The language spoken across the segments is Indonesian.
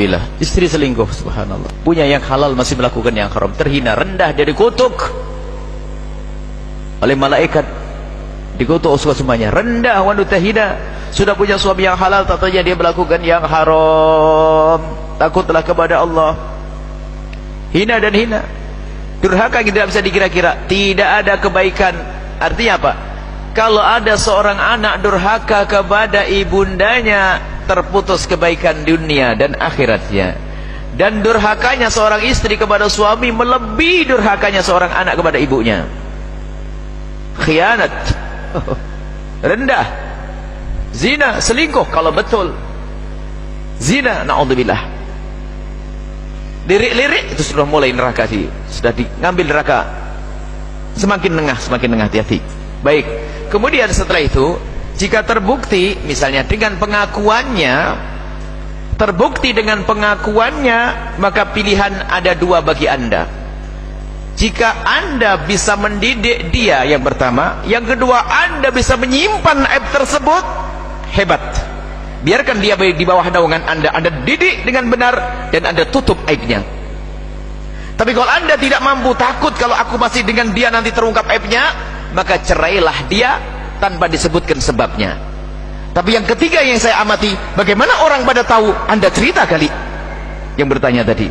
Naudzubillah, istri selingkuh, subhanallah. Punya yang halal masih melakukan yang haram, terhina, rendah, dia dikutuk oleh malaikat, dikutuk semuanya, rendah, wanita hina. Sudah punya suami yang halal, tatanya dia melakukan yang haram. Takutlah kepada Allah. Hina dan hina, durhaka yang tidak bisa dikira-kira, tidak ada kebaikan. Artinya apa? Kalau ada seorang anak durhaka kepada ibundanya, terputus kebaikan dunia dan akhiratnya. Dan durhakanya seorang istri kepada suami melebihi durhakanya seorang anak kepada ibunya. Khianat, rendah, zina, selingkuh kalau betul zina, naudzubillah. Lirik-lirik itu sudah mulai neraka sih, sudah diambil neraka. Semakin nengah, hati-hati. Baik, kemudian setelah itu, jika terbukti misalnya dengan pengakuannya, maka pilihan ada dua bagi anda. Jika anda bisa mendidik dia, yang pertama, yang kedua anda bisa menyimpan aib tersebut, hebat. Biarkan dia di bawah naungan anda didik dengan benar dan anda tutup aibnya. Tapi kalau anda tidak mampu, takut kalau aku masih dengan dia nanti terungkap aibnya, maka cerailah dia tanpa disebutkan sebabnya. Tapi yang ketiga yang saya amati, bagaimana orang pada tahu? Anda cerita kali. Yang bertanya tadi,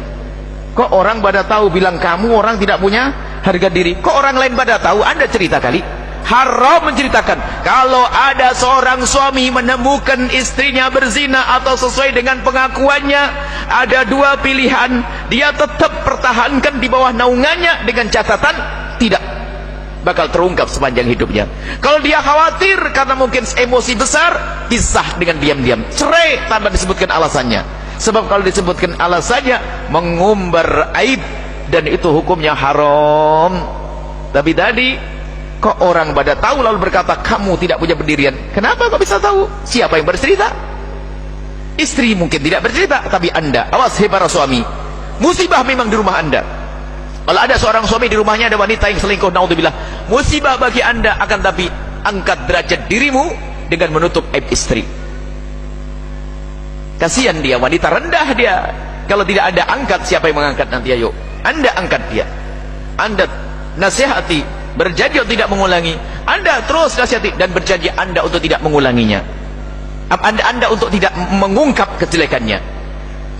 kok orang pada tahu, bilang kamu orang tidak punya harga diri. Kok orang lain pada tahu? Anda cerita kali. Haram menceritakan. Kalau ada seorang suami menemukan istrinya berzina atau sesuai dengan pengakuannya, ada dua pilihan. Dia tetap pertahankan di bawah naungannya dengan catatan tidak bakal terungkap sepanjang hidupnya. Kalau dia khawatir karena mungkin emosi besar, pisah dengan diam-diam, cerai tanpa disebutkan alasannya. Sebab kalau disebutkan alasannya, mengumbar aib, dan itu hukumnya haram. Tapi tadi kok orang pada tahu lalu berkata kamu tidak punya pendirian. Kenapa kok bisa tahu? Siapa yang bercerita? Istri mungkin tidak bercerita, tapi anda, awas hai para suami, musibah memang di rumah anda. Kalau ada seorang suami di rumahnya ada wanita yang selingkuh, naudzubillah, musibah bagi anda. Akan tapi angkat derajat dirimu dengan menutup aib istri. Kasihan dia, wanita rendah dia. Kalau tidak ada angkat, siapa yang mengangkat nanti? Ayo anda angkat dia, anda nasihati, berjanji untuk tidak mengulangi. Anda terus nasihati dan berjanji anda untuk tidak mengulanginya. Anda untuk tidak mengungkap kejelekannya.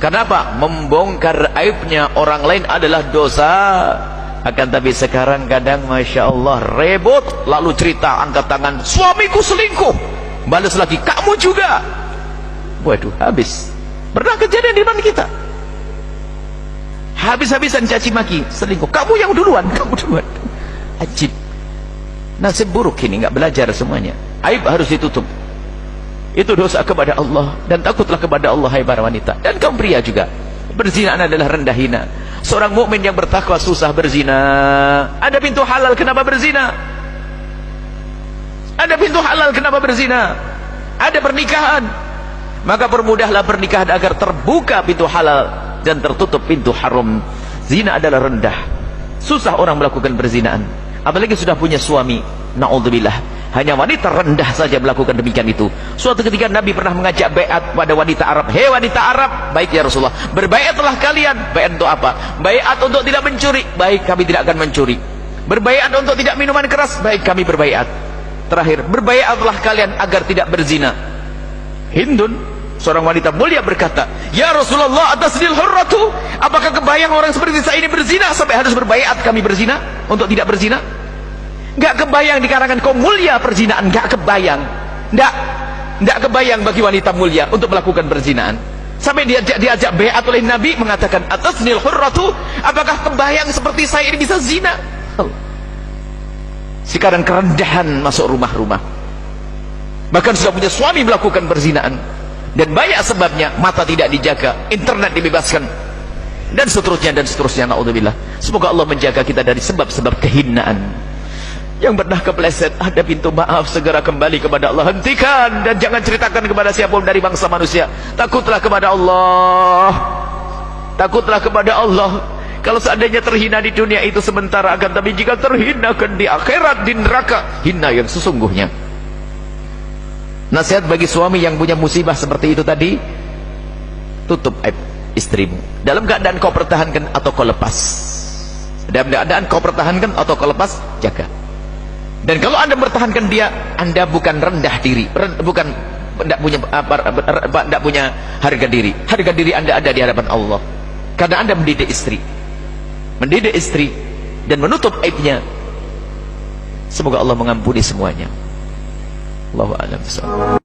Kenapa? Membongkar aibnya orang lain adalah dosa. Akan tapi sekarang kadang Masya Allah rebut, lalu cerita, angkat tangan, suamiku selingkuh, balas lagi, kamu juga. Waduh, habis. Pernah kejadian di depan kita, habis-habisan caci maki, selingkuh, kamu yang duluan, kamu duluan. Ajib, nasib buruk ini, nggak belajar semuanya. Aib harus ditutup. Itu dosa kepada Allah, dan takutlah kepada Allah hai para wanita, dan kaum pria juga. Berzina adalah rendah hina. Seorang mukmin yang bertakwa susah berzina. Ada pintu halal, kenapa berzina? Ada pintu halal, kenapa berzina? Ada pernikahan, maka permudahlah pernikahan agar terbuka pintu halal dan tertutup pintu haram. Zina adalah rendah, susah orang melakukan perzinaan, apalagi sudah punya suami, naudzubillah. Hanya wanita rendah saja melakukan demikian itu. Suatu ketika Nabi pernah mengajak baiat pada wanita Arab. Hei wanita Arab, baik ya Rasulullah, berbaiatlah kalian. Baiat untuk apa? Baiat untuk tidak mencuri. Baik, kami tidak akan mencuri. Berbaiat untuk tidak minuman keras. Baik, kami berbaiat. Terakhir, berbaiatlah kalian agar tidak berzina. Hindun, seorang wanita mulia, berkata, ya Rasulullah, atasnil hurratu, apakah kebayang orang seperti saya ini berzina sampai harus berbaiat kami berzina untuk tidak berzina? Gak kebayang di kalangan kaum mulia perzinaan, gak kebayang, gak kebayang bagi wanita mulia untuk melakukan perzinaan. Sampai diajak baiat oleh Nabi, mengatakan atasnil hurratu, apakah kebayang seperti saya ini bisa zina? Sekarang kerendahan masuk rumah-rumah, bahkan sudah punya suami melakukan perzinaan, dan banyak sebabnya. Mata tidak dijaga, internet dibebaskan, dan seterusnya dan seterusnya, naudzubillah. Semoga Allah menjaga kita dari sebab-sebab kehinaan. Yang pernah kepleset, ada pintu maaf, segera kembali kepada Allah, hentikan, dan jangan ceritakan kepada siapapun dari bangsa manusia. Takutlah kepada Allah, takutlah kepada Allah. Kalau seandainya terhina di dunia itu sementara, akan tapi jika terhinakan di akhirat, di neraka, hina yang sesungguhnya. Nasihat bagi suami yang punya musibah seperti itu tadi, tutup aib. istrimu. Dalam keadaan kau pertahankan atau kau lepas. Dalam keadaan kau pertahankan atau kau lepas, jaga. Dan kalau anda mempertahankan dia, anda bukan rendah diri, bukan tidak punya harga diri. Harga diri anda ada di hadapan Allah. Karena anda mendidik istri dan menutup aibnya. Semoga Allah mengampuni semuanya. Allahu a'lam bishawab.